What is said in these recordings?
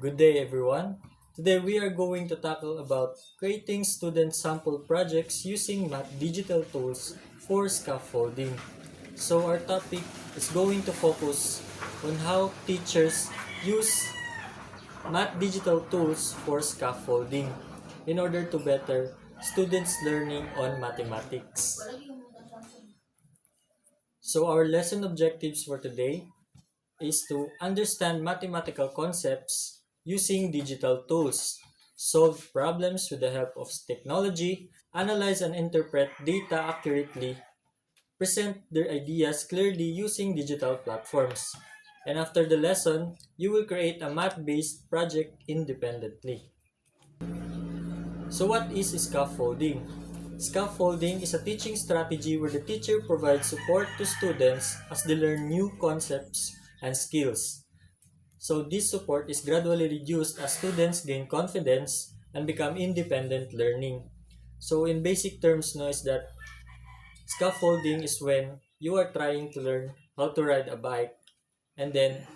Good day everyone. Today we are going to tackle about creating student sample projects using math digital tools for scaffolding. So our topic is going to focus on how teachers use math digital tools for scaffolding in order to better students' learning on mathematics. So our lesson objectives for today is to understand mathematical concepts using digital tools, solve problems with the help of technology, analyze and interpret data accurately, present their ideas clearly using digital platforms. And after the lesson, you will create a math-based project independently. So what is scaffolding? Scaffolding is a teaching strategy where the teacher provides support to students as they learn new concepts and skills. So this support is gradually reduced as students gain confidence and become independent learning. So in basic terms, no, is that scaffolding is when you are trying to learn how to ride a bike, and then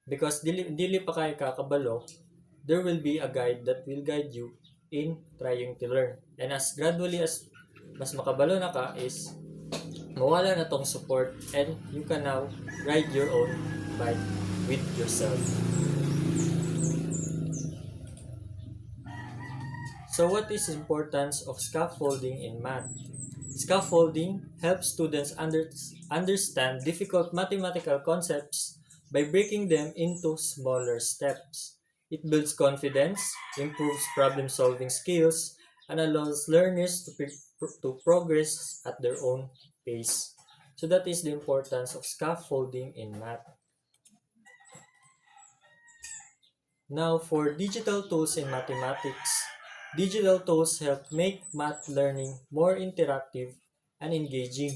because dili pa kayo kakabalo, there will be a guide that will guide you in trying to learn. And as gradually as mas makabalo na ka is mawala na tong support and you can now ride your own bike with yourself. So what is the importance of scaffolding in math? Scaffolding helps students understand difficult mathematical concepts by breaking them into smaller steps. It builds confidence, improves problem-solving skills, and allows learners to progress at their own pace. So that is the importance of scaffolding in math. Now, for digital tools in mathematics, digital tools help make math learning more interactive and engaging.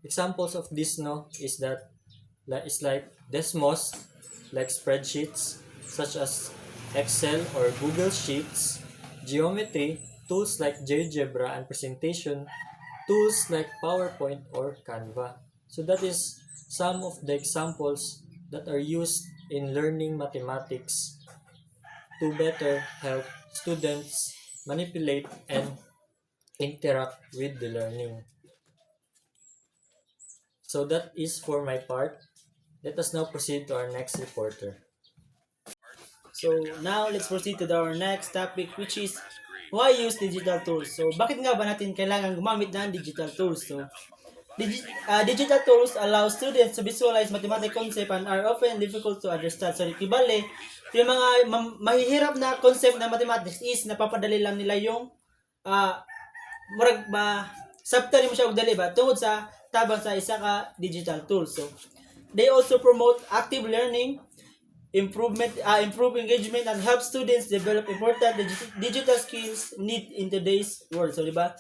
Examples of this no is that is like Desmos, like spreadsheets such as Excel or Google Sheets, geometry, tools like GeoGebra, and presentation tools like PowerPoint or Canva. So that is some of the examples that are used in learning mathematics to better help students manipulate and interact with the learning. So that is for my part. Let us now proceed to our next reporter. So now let's proceed to our next topic, which is why use digital tools. So bakit nga ba natin kailangan gumamit ng digital tools? So digital tools allow students to visualize mathematical concepts and are often difficult to understand. So kibale, yung mga mahihirap na concept na mathematics is napapadali lang nila yung uh, murag ba sabta mo siya og dali ba tungod sa tabang sa isa ka digital tool. So they also promote active learning, improve engagement, and help students develop important digital skills need in today's world. So, di ba?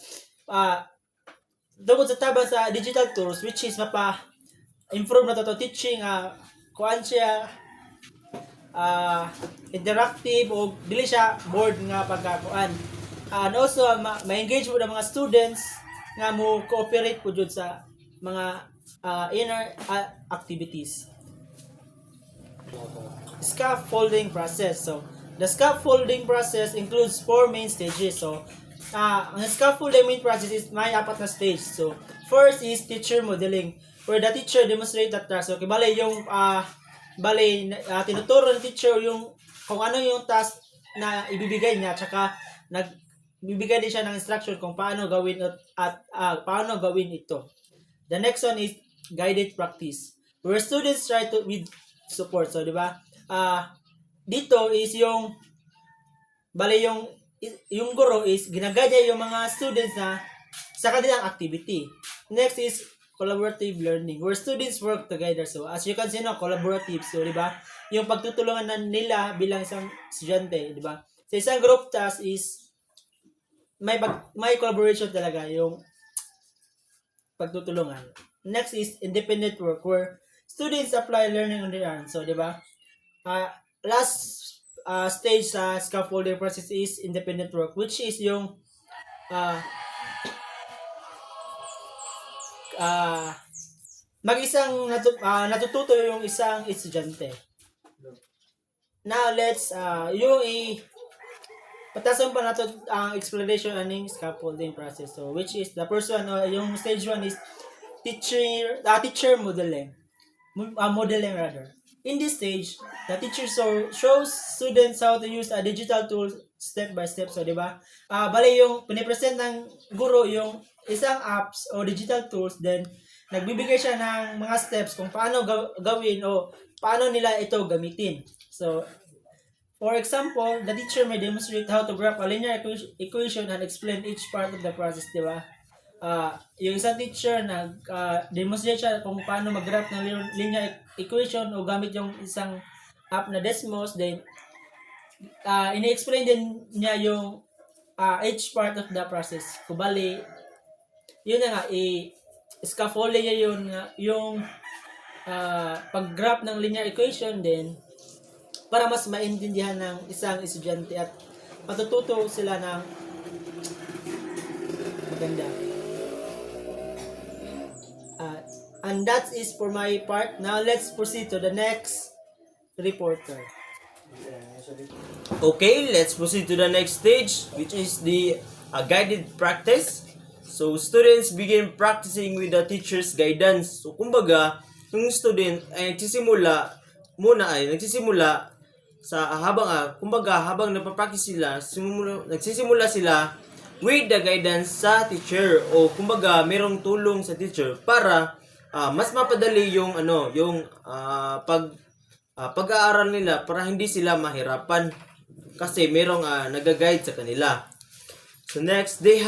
Tungkol sa tabang sa digital tools, which is improve na to teaching, kuan siya, interactive, o dili siya board nga pagkakuan. And also, ma-engage mo ng mga students nga mo cooperate po dyan sa mga inner activities. Scaffolding process. So, the scaffolding process includes 4 main stages. So, ang scaffolding main process is may apat na stage. So, first is teacher modeling, where the teacher demonstrate the task. So, bale yung tinuturo ng teacher yung kung ano yung task na ibibigay niya, tsaka nagbibigay din siya ng instruction kung paano gawin at paano gawin ito. The next one is guided practice, where students try to with support. So, di ba? Dito is yung yung guro is ginagaya yung mga students na sa kanilang activity. Next is collaborative learning, where students work together. So, as you can see, no, collaborative. So, di ba? Yung pagtutulungan na nila bilang isang estudyante, di ba? Sa isang group task is may collaboration talaga yung pagtutulungan. Next is independent work, where students apply learning on their own. So, di ba? Last stage sa scaffolding process is independent work, which is yung mag-isang natututo yung isang estudyante. Now let's yung patason pa nato ang explanation aning scaffolding process. So which is the first one, yung stage 1 is teacher modeling. Modeling rather. In this stage, the teacher shows students how to use a digital tool step by step. So, di ba? Bale yung pinipresent ng guro yung isang apps o digital tools, then nagbibigay siya ng mga steps kung paano gawin o paano nila ito gamitin. So, for example, the teacher may demonstrate how to graph a linear equation and explain each part of the process, di ba? Yung isang teacher demonstrate siya kung paano mag-graph ng linear equation o gamit yung isang app na Desmos, then ini-explain din niya yung each part of the process. Kubali, yun na nga, scaffolding niya yun nga, yung pag-graph ng linear equation din para mas maintindihan ng isang estudyante at matututo sila ng maganda. And that is for my part. Now let's proceed to the next reporter. Okay, let's proceed to the next stage, which is the guided practice. So, students begin practicing with the teacher's guidance. So, kumbaga, yung student ay nagsisimula sa habang napapractice sila, nagsisimula sila with the guidance sa teacher o kumbaga merong tulong sa teacher para mas mapadali yung pag-aaral nila para hindi sila mahirapan kasi merong nag-guide sa kanila. So next, they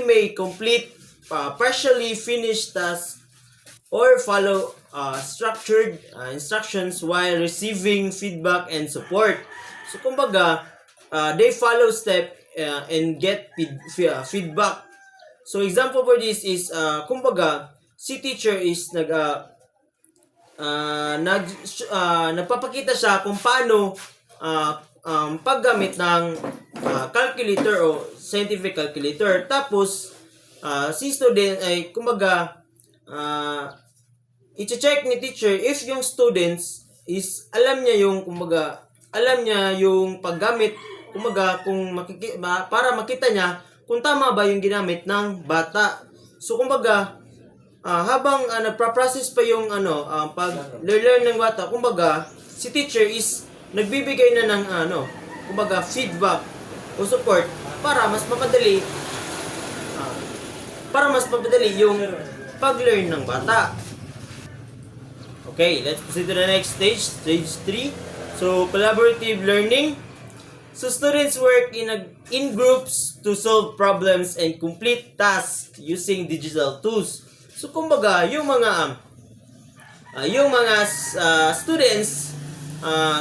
may complete partially finished tasks or follow structured instructions while receiving feedback and support. So kumbaga, they follow step and get feedback. So example for this is kumbaga si teacher is nagpapakita siya kung paano paggamit ng calculator o scientific calculator. Tapos si student ay kumbaga i-check ni teacher if yung students is alam niya yung paggamit kumbaga para makita niya kung tama ba yung ginamit ng bata. So kumbaga habang nagpa-process pa yung pag-learn ng bata, kumbaga si teacher is nagbibigay na ng kumbaga feedback o support para mas mapadali yung pag-learn ng bata. Okay, let's proceed to the next stage, stage 3. So collaborative learning. So students work in groups to solve problems and complete tasks using digital tools. So kumbaga, yung mga students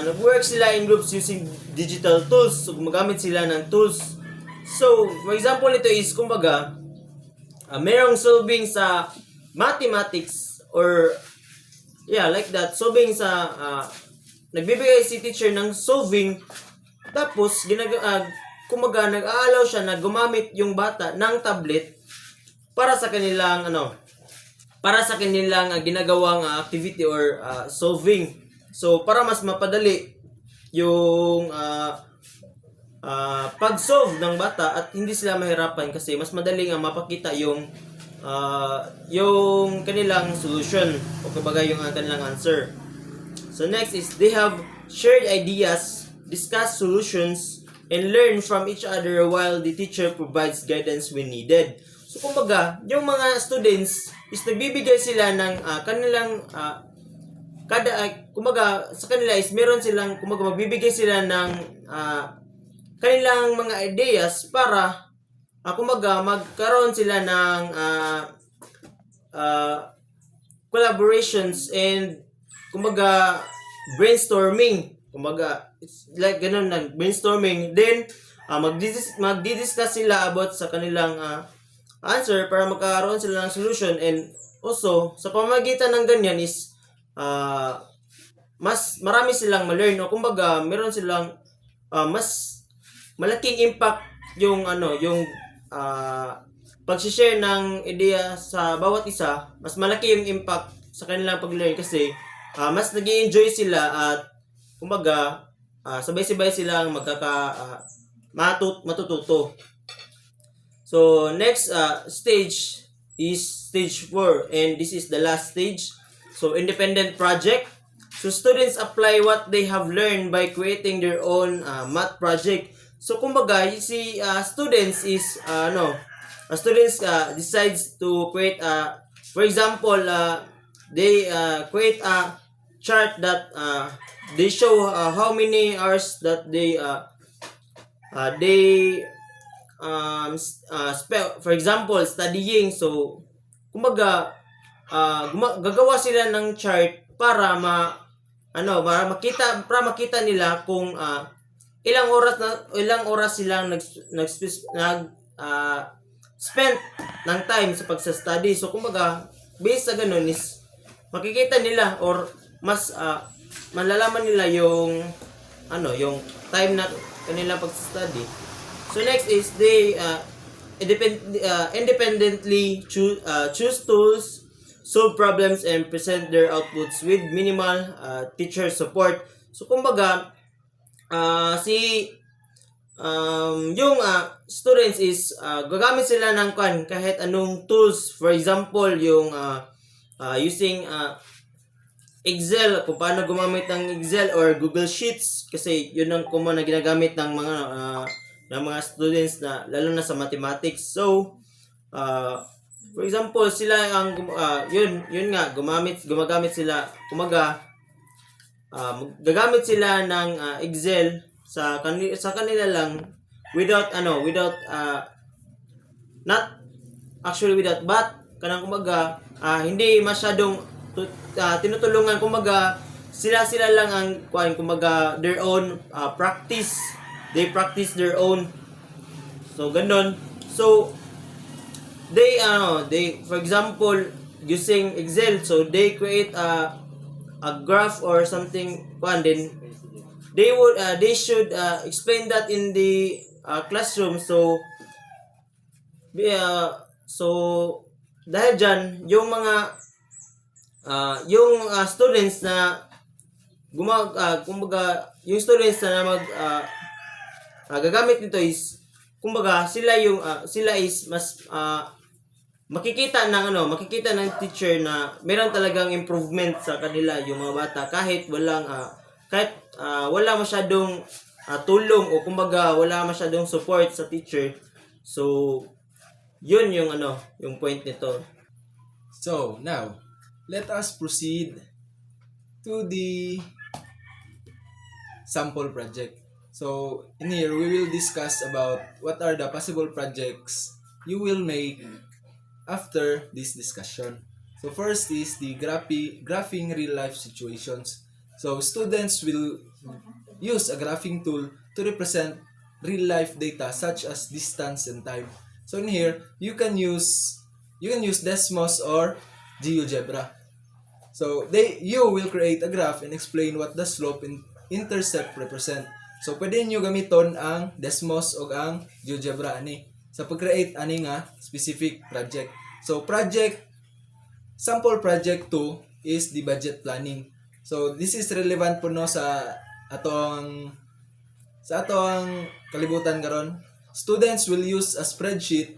nag-work sila in groups using digital tools. So gumagamit sila ng tools. So, for example ito is kumbaga merong solving sa mathematics or like that, solving sa nagbibigay si teacher ng solving. Tapos, kumbaga, nag-aalaw siya na gumamit yung bata ng tablet para sa kanilang, ginagawang activity or solving. So, para mas mapadali yung pag-solve ng bata at hindi sila mahirapan kasi mas madali nga mapakita yung kanilang solution o kumbaga yung kanilang answer. So, next is they have shared ideas, discuss solutions, and learn from each other while the teacher provides guidance when needed. So, kumbaga, yung mga students is nagbibigay sila ng kanilang kumbaga, sa kanila is meron silang, kumbaga, magbibigay sila ng kanilang mga ideas para kumbaga, magkaroon sila ng collaborations and kumbaga, brainstorming. Kumbaga, it's like ganun na brainstorming. Then, magdi-discuss sila about sa kanilang answer para magkaroon sila ng solution. And also, sa pamamagitan ng ganyan is mas marami silang ma-learn o kumbaga, meron silang mas malaking impact yung pag-share ng ideya sa bawat isa. Mas malaki yung impact sa kanilang pag-learn kasi mas nag-enjoy sila at kumbaga sabay-sabay silang matututo. So next stage is stage 4 and this is the last stage. So independent project. So students apply what they have learned by creating their own math project. So kumbaga si students is students decides to create for example they create a chart that they show how many hours that they for example studying. So kumbaga gagawa sila ng chart para para makita nila kung ilang oras silang spend ng time sa pagsa-study. So kumbaga based sa ganun is makikita nila or mas malalaman nila yung time na kanilang pagsa-study. So next is they independently choose tools, solve problems, and present their outputs with minimal teacher support. So kumbaga yung students is gagamit sila ng kahit anong tools. For example, yung using Excel, kung paano gumamit ng Excel or Google Sheets kasi yun ang common na ginagamit ng mga students na lalo na sa mathematics. So for example, sila ang yun nga gumagamit sila gagamit sila ng Excel sa kanila lang without not actually without but kanang hindi masyadong tinutulungan sila lang ang their own practice. They practice their own. So ganun. So they for example using Excel, so they create a graph or something then they should explain that in the classroom. So dahil dyan yung mga students na yung students na gagamit nito is sila is mas makikita ng teacher na meron talagang improvement sa kanila yung mga bata kahit wala masyadong tulong o wala masyadong support sa teacher. So yun yung point nito. So now let us proceed to the sample project. So in here we will discuss about what are the possible projects you will make after this discussion. So first is the graphing real life situations. So students will use a graphing tool to represent real life data such as distance and time. So in here you can use Desmos or GeoGebra. So you will create a graph and explain what the slope and intercept represent. So pwede niyo gamiton ang Desmos o ang GeoGebra sa pag-create nga specific project. So sample project 2 is the budget planning. So this is relevant po sa atong kalibutan karon. Students will use a spreadsheet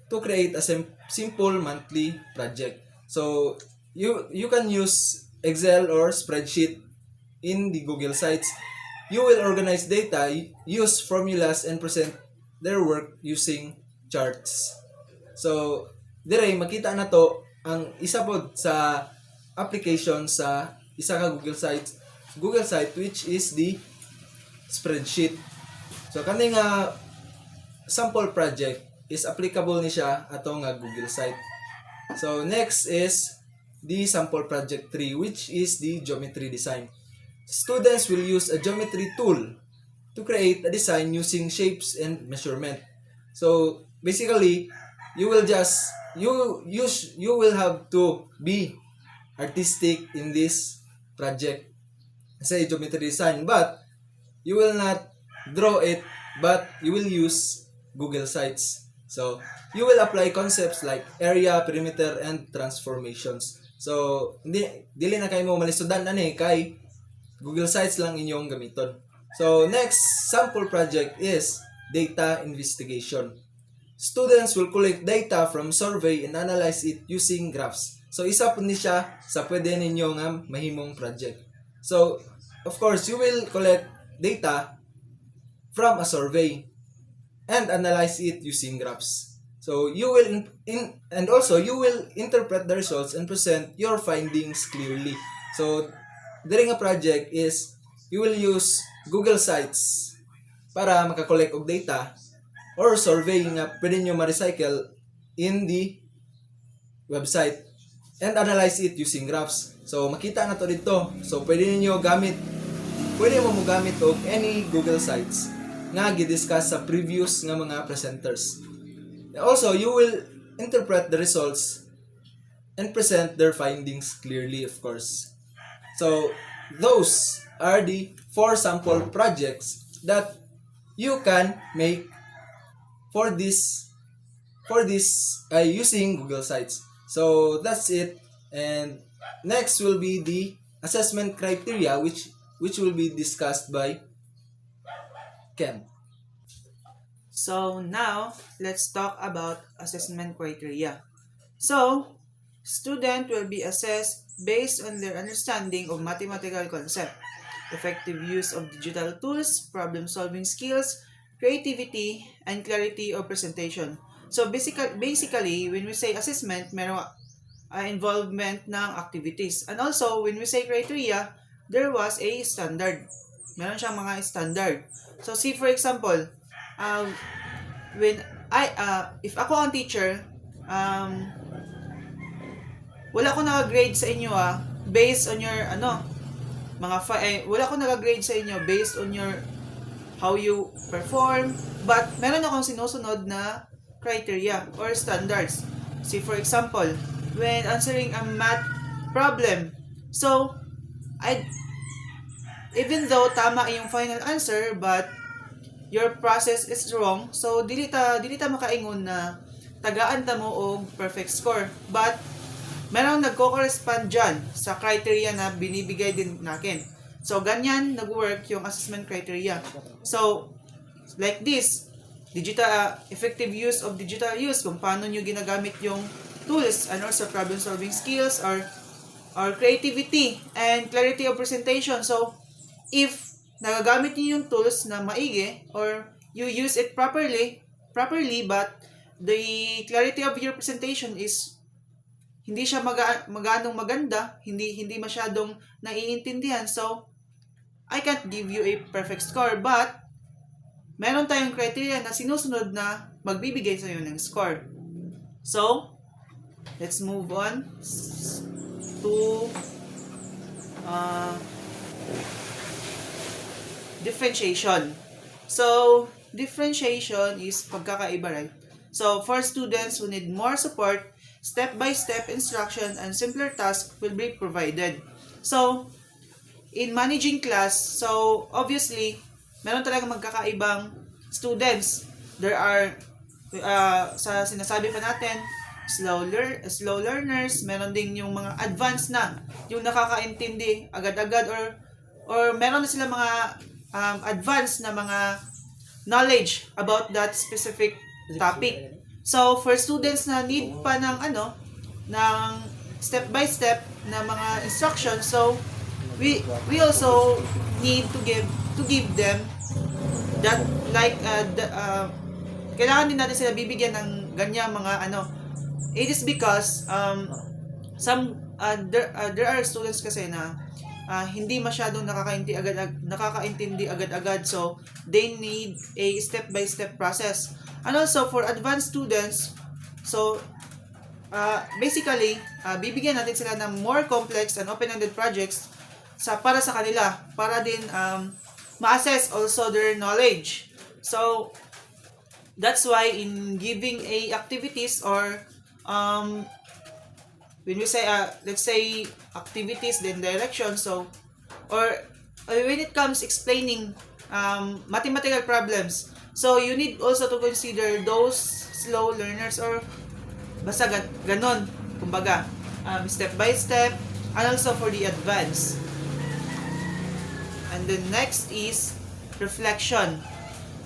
to create a simple monthly project. So you can use Excel or spreadsheet in the Google Sites. You will organize data, use formulas, and present their work using charts. So dire makita na to ang isa pod sa application sa isa ka Google site which is the spreadsheet. So kani nga sample project is applicable ni siya atong Google site. So next is the sample project 3 which is the geometry design. Students will use a geometry tool to create a design using shapes and measurement. So basically you will have to be artistic in this project. Say geometry design, but you will not draw it, but you will use Google Sites. So you will apply concepts like area, perimeter, and transformations. So, dili na kayo mo malisudan ani kay Google Sites lang inyong gamiton. So, next sample project is data investigation. Students will collect data from survey and analyze it using graphs. So, isa po ni siya sa pwede ninyo nga mahimong project. So, of course, you will collect data from a survey and analyze it using graphs. So, you will and also you will interpret the results and present your findings clearly. So, during a project is you will use Google Sites para makakollect og data or survey nga pwede nyo ma-recycle in the website and analyze it using graphs. So, makita na to dito. So, pwede mo mo gamit og any Google Sites nga gidiscuss sa previous nga mga presenters. Also, you will interpret the results and present their findings clearly, of course. So, those are the 4 sample projects that you can make for this using Google Sites. So, that's it. And next will be the assessment criteria which will be discussed by Ken. So now, let's talk about assessment criteria. So, student will be assessed based on their understanding of mathematical concept, effective use of digital tools, problem-solving skills, creativity, and clarity of presentation. So basically, when we say assessment, merong involvement ng activities. And also, when we say criteria, there was a standard. Meron siyang mga standard. So, see for example, if ako ang teacher, wala ko naka-grade sa inyo based on your wala ko naka-grade sa inyo based on your how you perform, but meron akong sinusunod na criteria or standards. See for example, when answering a math problem, so even though tama yung final answer, but your process is wrong, so dili ta makaingon na tagaan ta mo og perfect score. But merong nagko-correspond dyan sa criteria na binibigay din natin. So ganyan nag-work yung assessment criteria. So like this, effective use of digital use, kung paano nyo ginagamit yung tools and also problem solving skills or creativity and clarity of presentation. So if nagagamit niyo yung tools na maigi or you use it properly, but the clarity of your presentation is hindi siya maganong maganda, hindi masyadong naiintindihan, so I can't give you a perfect score, but meron tayong criteria na sinusunod na magbibigay sa iyo ng score. So, let's move on to differentiation. So, differentiation is pagkakaiba, right? So, for students who need more support, step-by-step instruction and simpler tasks will be provided. So, in managing class, so obviously, meron talagang magkakaibang students. There are, sa sinasabi pa natin, slow learners, meron din yung mga advanced na, yung nakakaintindi agad-agad, or meron na sila mga advanced na mga knowledge about that specific topic. So, for students na need pa ng ng step-by-step na mga instructions, so we also need to give them that kailangan din natin sila bibigyan ng ganyang mga it is because there are students kasi na hindi masyadong nakakaintindi agad-agad, so they need a step-by-step process. And also for advanced students, so basically bibigyan natin sila ng more complex and open-ended projects para sa kanila, para din ma-assess also their knowledge. So that's why in giving a activities or when we say let's say activities then direction, so or when it comes explaining mathematical problems, so you need also to consider those slow learners or basta ganon kumbaga. step by step, and also for the advanced. And then next is reflection.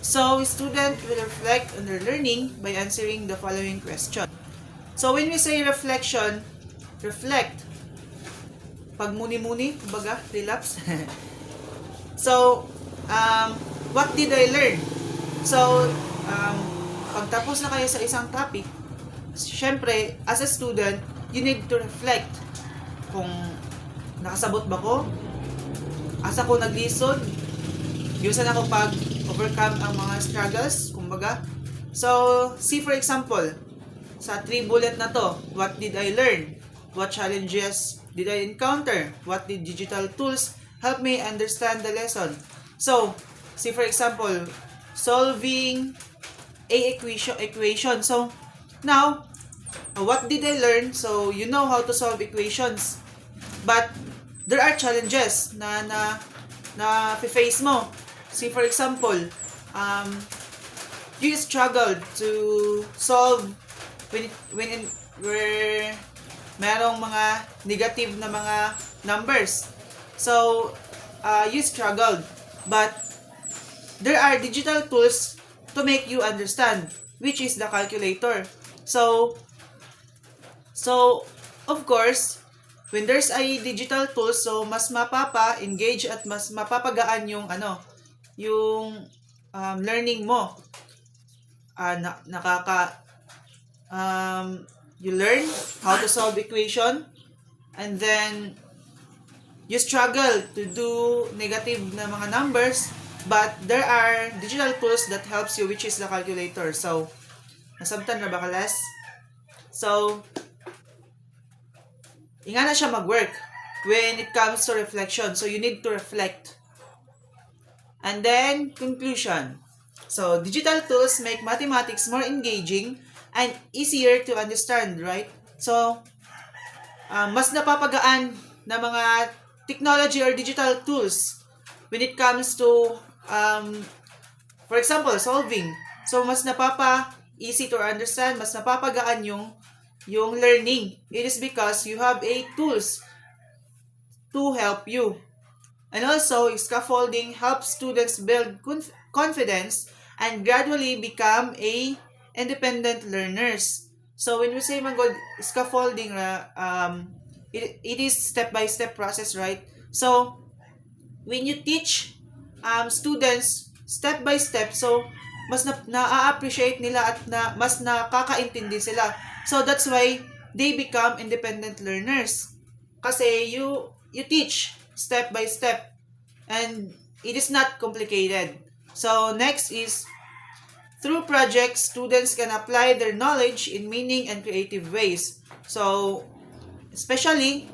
So, student will reflect on their learning by answering the following question. So, when we say reflection, reflect. Pagmuni-muni, kumbaga, relapse. So, what did I learn? So, pagtapos na kayo sa isang topic, syempre, as a student, you need to reflect kung nakasabot ba ko, asa ko naglisod, yusan ako pag-overcome ang mga struggles, kumbaga. So, see for example, sa 3 bullet na to, what did I learn? What challenges did I encounter? What did digital tools help me understand the lesson? So, see for example, solving a equation. So, now, what did I learn? So, you know how to solve equations. But, there are challenges na face mo. See for example, you struggled to solve where merong mga negative na mga numbers. So, you struggled. But, there are digital tools to make you understand, which is the calculator. So of course, when there's a digital tool, so mas mapapa-engage at mas mapapagaan yung learning mo. You learn how to solve equation, and then you struggle to do negative na mga numbers, but there are digital tools that helps you, which is the calculator. So, nasabtan na ba kalas? So, inga na siya mag-work when it comes to reflection. So, you need to reflect. And then, conclusion. So, digital tools make mathematics more engaging and easier to understand, right? So, mas napapagaan na mga technology or digital tools when it comes to, for example, solving. So, mas easy to understand, mas napapagaan yung learning. It is because you have a tools to help you. And also, scaffolding helps students build confidence and gradually become a independent learners. So when we say manggod scaffolding, it is step-by-step process, right? So when you teach students step-by-step, so mas na-appreciate nila at mas nakakaintindi sila. So that's why they become independent learners. Kasi you teach step-by-step and it is not complicated. So next is, through projects, students can apply their knowledge in meaning and creative ways. So, especially,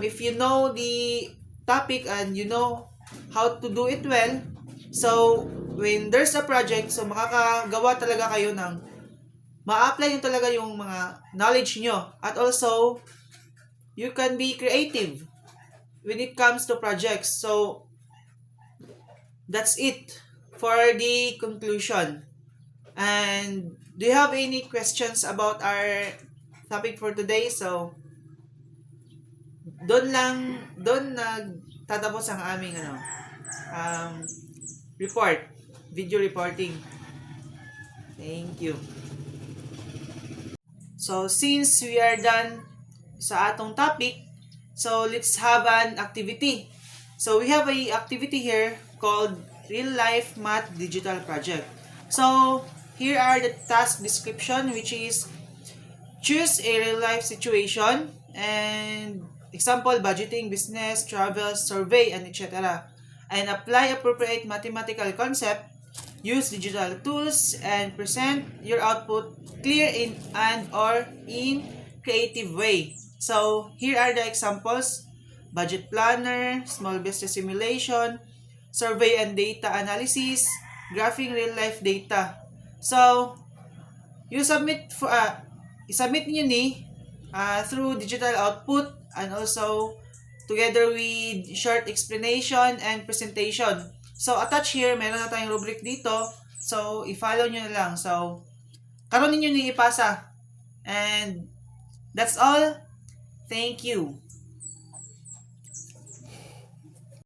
if you know the topic and you know how to do it well, so, when there's a project, so makakagawa talaga kayo ng, ma-apply nyo talaga yung mga knowledge nyo. At also, you can be creative when it comes to projects. So, that's it for the conclusion. And do you have any questions about our topic for today? So, doon nagtatapos ang aming video reporting. Thank you. So, since we are done sa atong topic, so let's have an activity. So, we have a activity here called Real Life Math Digital Project. So, here are the task description, which is choose a real life situation and example, budgeting, business, travel, survey, and etc. And apply appropriate mathematical concept, use digital tools, and present your output clear or in creative way. So, here are the examples: budget planner, small business simulation, survey and data analysis, graphing real life data. So, you submit isubmit niyo ni through digital output and also together with short explanation and presentation. So, attach here, meron na tayong rubric dito. So, i-follow nyo na lang. So, karon ninyo ni ipasa. And that's all. Thank you.